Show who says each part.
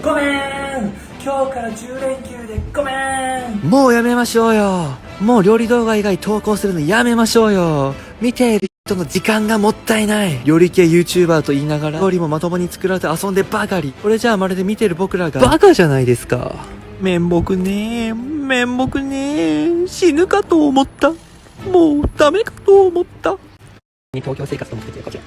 Speaker 1: ごめん、今日から10連休でごめん。
Speaker 2: もうやめましょうよ。もう料理動画以外投稿するのやめましょうよ。見ている人の時間がもったいない。料理系 YouTuber と言いながら料理もまともに作られて遊んでばかり。これじゃあまるで見てる僕らがバカじゃないですか。面目ねえ、面目ねえ。死ぬかと思った。もうダメかと思った。東京生活の目的はこちら。